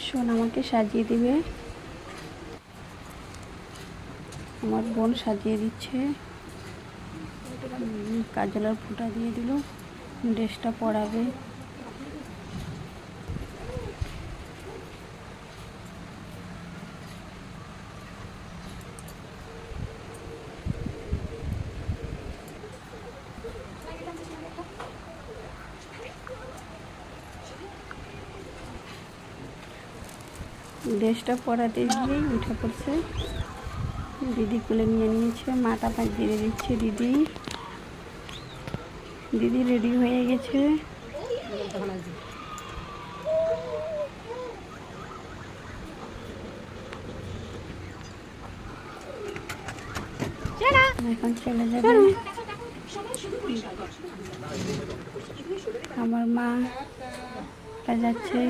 শোন আমাকে সাজিয়ে দিবে। আমার বোন সাজিয়ে দিচ্ছে, কাজলের ফোঁটা দিয়ে দিল, ড্রেসটা পরাবে। ড্রেসটা পরাতে গিয়েই উঠে পড়ছে। দিদি কোলে নিয়ে নিয়েছে, মাথা পাক দিয়ে দিচ্ছে। দিদি রেডি হয়ে গেছে। এখন চলে যাবে। আমার মা যাচ্ছে।